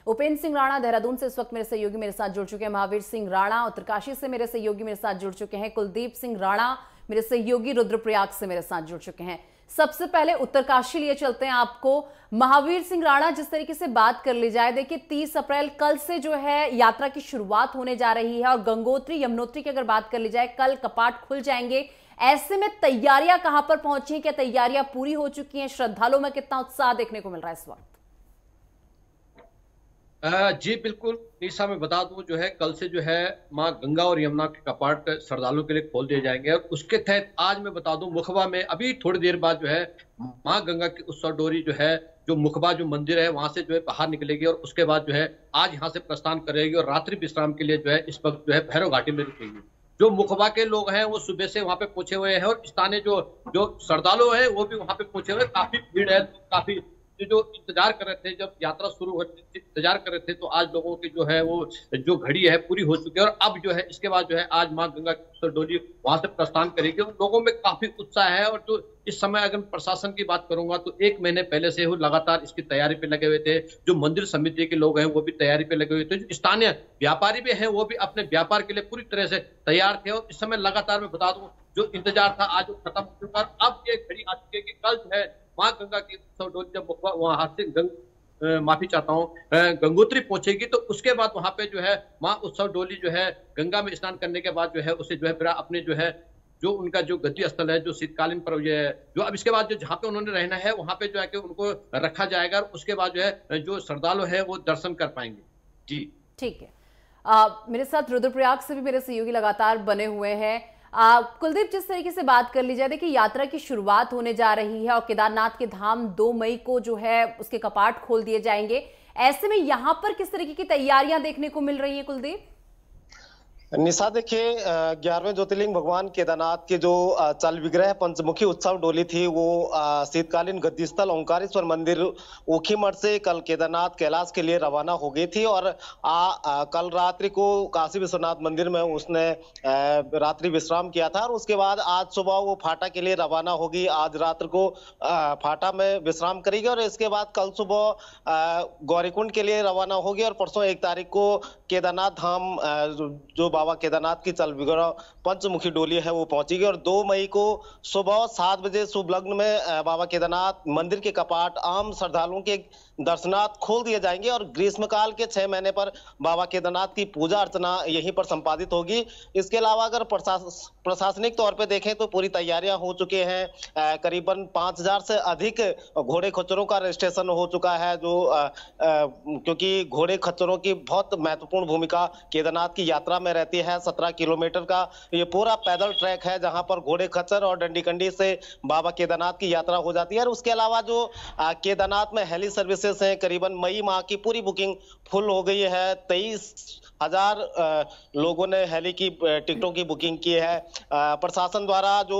उपेंद्र सिंह राणा देहरादून से इस वक्त मेरे सहयोगी मेरे साथ जुड़ चुके हैं। महावीर सिंह राणा उत्तरकाशी से मेरे सहयोगी मेरे साथ जुड़ चुके हैं। कुलदीप सिंह राणा मेरे सहयोगी रुद्रप्रयाग से मेरे साथ जुड़ चुके हैं। सबसे पहले उत्तरकाशी लिए चलते हैं आपको। महावीर सिंह राणा, जिस तरीके से बात कर ली जाए, देखिए 30 अप्रैल कल से जो है यात्रा की शुरुआत होने जा रही है और गंगोत्री यमुनोत्री की अगर बात कर ली जाए कल कपाट खुल जाएंगे। ऐसे में तैयारियां कहां पर पहुंची हैं? क्या तैयारियां पूरी हो चुकी हैं? श्रद्धालुओं में कितना उत्साह देखने को मिल रहा है इस वक्त? जी बिल्कुल निशा, मैं बता दूं जो है कल से जो है माँ गंगा और यमुना के कपाट श्रद्धालुओं के लिए खोल दिए जाएंगे और उसके तहत आज मैं बता दूं मुखबा में अभी थोड़ी देर बाद जो है माँ गंगा की उत्सव डोरी जो है जो मुखबा जो मंदिर है वहां से जो है बाहर निकलेगी और उसके बाद जो है आज यहाँ से प्रस्थान करेगी और रात्रि विश्राम के लिए जो है इस वक्त जो है भैरव घाटी में रुकेगी। जो मुखबा के लोग हैं वो सुबह से वहां पे पहुंचे हुए हैं और स्थानीय जो जो श्रद्धालु है वो भी वहां पे पहुंचे हुए, काफी भीड़ है। तो काफी जो इंतजार कर रहे थे, जब यात्रा शुरू हो इंतजार कर रहे थे, तो आज लोगों की जो है वो जो घड़ी है पूरी हो चुकी है और अब जो है इसके बाद जो है आज माँ गंगा की डोली वहां से प्रस्थान करेगी और लोगों में काफी उत्साह है। और जो इस समय अगर प्रशासन की बात करूंगा तो 1 महीने पहले से वो लगातार इसकी तैयारी पे लगे हुए थे। जो मंदिर समिति के लोग हैं वो भी तैयारी पे लगे हुए थे, जो स्थानीय व्यापारी भी हैं वो भी अपने व्यापार के लिए पूरी तरह से तैयार थे और इस समय लगातार मैं बता दूं जो इंतजार था आज वो खत्म हो चुका है। अब ये घड़ी आ चुकी है कि कल जो है माँ गंगा की उत्सव डोली जब वहां से माफी चाहता हूँ गंगोत्री पहुंचेगी तो उसके बाद वहां पे जो है माँ उत्सव डोली जो है गंगा में स्नान करने के बाद जो है उसे जो है फिर अपने जो है जो उनका जो गद्दी स्थल है जो शीतकालीन पर जो अब इसके बाद जो जहाँ पे उन्होंने रहना है वहां पे जो है कि उनको रखा जाएगा और उसके बाद जो है जो श्रद्धालु है वो दर्शन कर पाएंगे। जी ठीक है। मेरे साथ रुद्रप्रयाग से भी मेरे सहयोगी लगातार बने हुए हैं। कुलदीप, जिस तरीके से बात कर ली जाए, देखिए यात्रा की शुरुआत होने जा रही है और केदारनाथ के धाम 2 मई को जो है उसके कपाट खोल दिए जाएंगे। ऐसे में यहां पर किस तरीके की तैयारियां देखने को मिल रही हैं कुलदीप? निशा, देखिए 11वें ज्योतिर्लिंग भगवान केदारनाथ के जो चल विग्रह पंचमुखी उत्सव डोली थी वो शीतकालीन गद्दी स्थल ओंकारेश्वर मंदिर ऊखीमठ से कल केदारनाथ कैलाश के लिए रवाना हो गई थी और कल रात्रि को काशी विश्वनाथ मंदिर में उसने रात्रि विश्राम किया था और उसके बाद आज सुबह वो फाटा के लिए रवाना होगी। आज रात्र को फाटा में विश्राम करेगी और इसके बाद कल सुबह गौरीकुंड के लिए रवाना होगी और परसों 1 तारीख को केदारनाथ धाम जो बाबा केदारनाथ की चल विग्रह पंचमुखी डोली है वो पहुंचेगी और 2 मई को सुबह 7 बजे शुभ लग्न में बाबा केदारनाथ मंदिर के कपाट आम श्रद्धालुओं के दर्शनार्थ खोल दिए जाएंगे और ग्रीष्मकाल के 6 महीने पर बाबा केदारनाथ की पूजा अर्चना यहीं पर संपादित होगी। इसके अलावा अगर प्रशासनिक तौर पे देखें तो पूरी तैयारियां हो चुके हैं। करीबन 5000 से अधिक घोड़े खच्चरों का रजिस्ट्रेशन हो चुका है, जो क्योंकि घोड़े खच्चरों की बहुत महत्वपूर्ण भूमिका केदारनाथ की यात्रा में रहती है। 17 किलोमीटर का ये पूरा पैदल ट्रैक है जहां पर घोड़े खच्चर और डंडी कंडी से बाबा केदारनाथ की यात्रा हो जाती है। और उसके अलावा जो केदारनाथ में हेली सर्विसेज है, करीबन मई माह की पूरी बुकिंग फुल हो गई है। 23,000 लोगों ने हेली की टिकटों की बुकिंग की है। प्रशासन द्वारा जो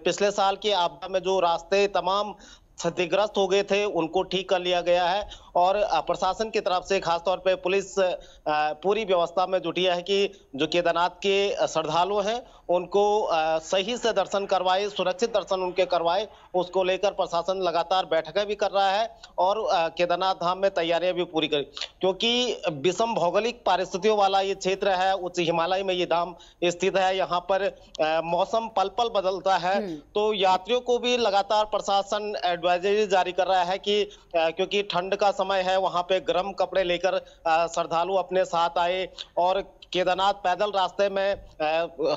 पिछले साल की आपदा में जो रास्ते तमाम क्षतिग्रस्त हो गए थे उनको ठीक कर लिया गया है और प्रशासन की तरफ से खासतौर पे पुलिस पूरी व्यवस्था में जुटी है कि जो केदारनाथ के श्रद्धालु हैं उनको सही से दर्शन करवाए, सुरक्षित दर्शन उनके करवाए। उसको लेकर प्रशासन लगातार बैठकें भी कर रहा है और केदारनाथ धाम में तैयारियां भी पूरी करी, क्योंकि विषम भौगोलिक परिस्थितियों वाला ये क्षेत्र है। उच्च हिमालय में ये धाम स्थित है। यहाँ पर मौसम पल पल बदलता है, तो यात्रियों को भी लगातार प्रशासन एडवाइजरी जारी कर रहा है कि क्योंकि ठंड का समय है, वहां पे गर्म कपड़े लेकर श्रद्धालु अपने साथ आए। और केदारनाथ पैदल रास्ते में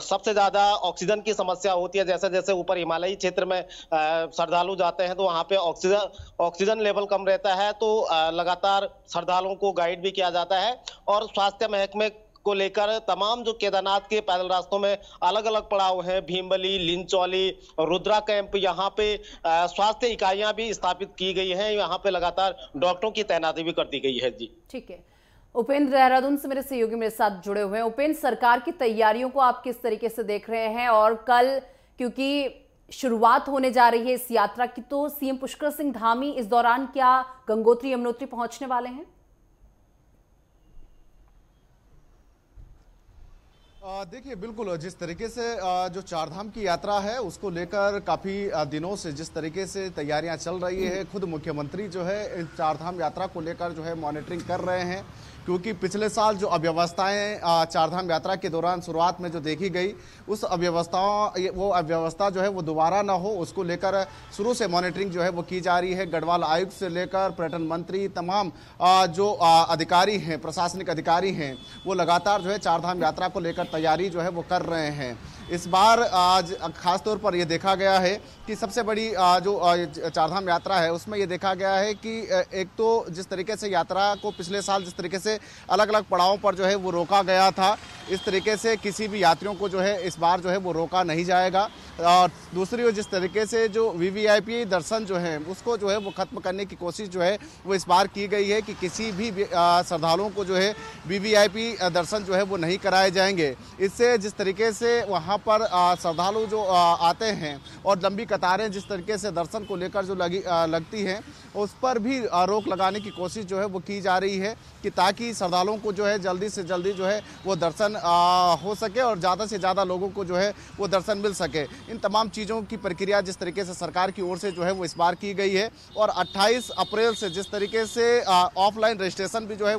सबसे ज्यादा ऑक्सीजन की समस्या होती है। जैसे जैसे ऊपर हिमालयी क्षेत्र में श्रद्धालु जाते हैं तो वहां पे ऑक्सीजन लेवल कम रहता है, तो लगातार श्रद्धालुओं को गाइड भी किया जाता है। और स्वास्थ्य महकमे को लेकर तमाम जो केदारनाथ के पैदल रास्तों में अलग अलग पड़ाव हैं, भीमबली, लिंचौली, रुद्रा कैंप, यहाँ पे स्वास्थ्य इकाइयां भी स्थापित की गई हैं। यहाँ पे लगातार डॉक्टरों की तैनाती भी कर दी गई है। जी ठीक है। उपेंद्र देहरादून से मेरे सहयोगी मेरे साथ जुड़े हुए हैं। उपेंद्र, सरकार की तैयारियों को आप किस तरीके से देख रहे हैं? और कल क्योंकि शुरुआत होने जा रही है इस यात्रा की, तो सीएम पुष्कर सिंह धामी इस दौरान क्या गंगोत्री यमुनोत्री पहुंचने वाले हैं? देखिए, बिल्कुल जिस तरीके से जो चारधाम की यात्रा है उसको लेकर काफ़ी दिनों से जिस तरीके से तैयारियां चल रही है, खुद मुख्यमंत्री जो है इन चारधाम यात्रा को लेकर जो है मॉनिटरिंग कर रहे हैं, क्योंकि पिछले साल जो अव्यवस्थाएं चारधाम यात्रा के दौरान शुरुआत में जो देखी गई, उस अव्यवस्था जो है वो दोबारा ना हो, उसको लेकर शुरू से मॉनिटरिंग जो है वो की जा रही है। गढ़वाल आयुक्त से लेकर पर्यटन मंत्री, तमाम जो अधिकारी हैं, प्रशासनिक अधिकारी हैं, वो लगातार जो है चारधाम यात्रा को लेकर तैयारी जो है वो कर रहे हैं। इस बार आज खासतौर पर ये देखा गया है कि सबसे बड़ी जो चारधाम यात्रा है उसमें ये देखा गया है कि एक तो जिस तरीके से यात्रा को पिछले साल जिस तरीके से अलग अलग पड़ावों पर जो है वो रोका गया था, इस तरीके से किसी भी यात्रियों को जो है इस बार जो है वो रोका नहीं जाएगा। और दूसरी ओर जिस तरीके से जो वीवीआईपी दर्शन जो है उसको जो है वो खत्म करने की कोशिश जो है वो इस बार की गई है कि किसी भी श्रद्धालुओं को जो है वीवीआईपी दर्शन जो है वो नहीं कराए जाएंगे। इससे जिस तरीके से वहाँ पर श्रद्धालु जो आते हैं और लंबी कतारें जिस तरीके से दर्शन को लेकर जो लगती हैं, उस पर भी रोक लगाने की कोशिश जो है वो की जा रही है कि ताकि श्रद्धालुओं को जो है जल्दी से जल्दी जो है वो दर्शन हो सके और ज़्यादा से ज़्यादा लोगों को जो है वो दर्शन मिल सके। इन तमाम चीज़ों की प्रक्रिया जिस तरीके से सरकार की ओर से जो है वो इस बार की गई है और 28 अप्रैल से जिस तरीके से ऑफलाइन रजिस्ट्रेशन भी जो है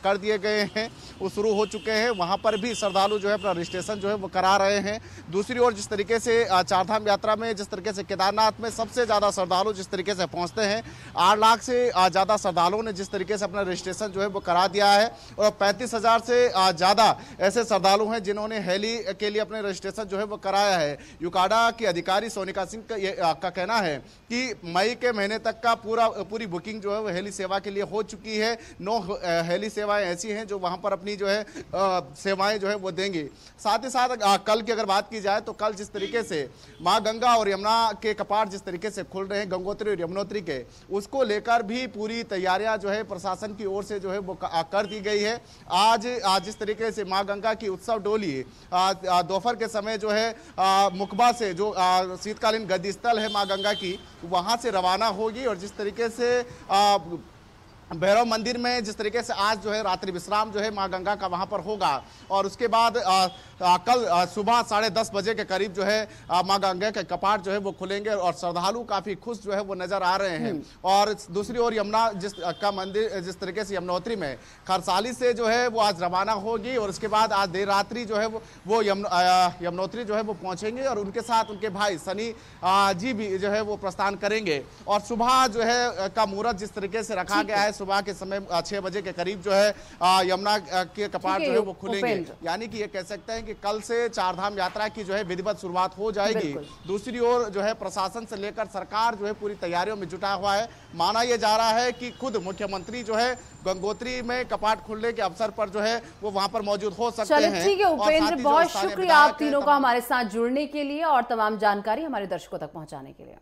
कर दिए गए हैं, वो शुरू हो चुके हैं। वहाँ पर भी श्रद्धालु जो है अपना रजिस्ट्रेशन जो है वो करा रहे हैं। दूसरी ओर जिस तरीके से चारधाम यात्रा में जिस तरीके से केदारनाथ में सबसे ज़्यादा श्रद्धालु जिस तरीके से पहुँचते हैं, 8 लाख से ज़्यादा श्रद्धालुओं ने जिस तरीके से अपना रजिस्ट्रेशन जो है वो करा दिया है और 35,000 से ज़्यादा ऐसे श्रद्धालु हैं जिन्होंने हेली के लिए अपने रजिस्ट्रेशन जो है वो कराया है। यूकाडा की अधिकारी सोनिका सिंह का कहना है कि मई के महीने तक का पूरी बुकिंग जो है वो हेली सेवा के लिए हो चुकी है। 9 हेली सेवाएं ऐसी हैं जो वहां पर अपनी जो है सेवाएं जो है वो देंगी। साथ ही साथ कल की अगर बात की जाए तो कल जिस तरीके से माँ गंगा और यमुना के कपाट जिस तरीके से खुल रहे हैं, गंगोत्री और यमुनोत्री के, उसको लेकर भी पूरी तैयारियां जो है प्रशासन की ओर से जो है वो कर दी गई है। आज जिस तरीके से माँ गंगा की उत्सव डोली दोपहर के समय जो है मुकबा से जो शीतकालीन गद्दी स्थल है माँ गंगा की, वहां से रवाना होगी और जिस तरीके से भैरव मंदिर में जिस तरीके से आज जो है रात्रि विश्राम जो है माँ गंगा का वहां पर होगा और उसके बाद कल सुबह 10:30 बजे के करीब जो है माँ गंगा के कपाट जो है वो खुलेंगे और श्रद्धालु काफी खुश जो है वो नजर आ रहे हैं। और दूसरी ओर यमुना का मंदिर जिस तरीके से यमुनोत्री में खरसाली से जो है वो आज रवाना होगी और उसके बाद आज देर रात्रि जो है वो यमुनोत्री जो है वो पहुंचेंगे और उनके साथ उनके भाई सनी जी भी जो है वो प्रस्थान करेंगे। और सुबह जो है का मुहूर्त जिस तरीके से रखा गया है, सुबह के समय 6 बजे के करीब जो है यमुना के कपाट जो है वो खुलेंगे। यानी कि ये कह सकते हैं कि कल से चारधाम यात्रा की जो है विधिवत शुरुआत हो जाएगी। दूसरी ओर जो है प्रशासन से लेकर सरकार जो है पूरी तैयारियों में जुटा हुआ है। माना यह जा रहा है कि खुद मुख्यमंत्री जो है गंगोत्री में कपाट खुलने के अवसर पर जो है वो वहां पर मौजूद हो सकते हैं। ठीक है उपेंद्र, बहुत शुक्रिया आप तीनों का हमारे साथ जुड़ने के लिए और तमाम जानकारी हमारे दर्शकों तक पहुंचाने के लिए।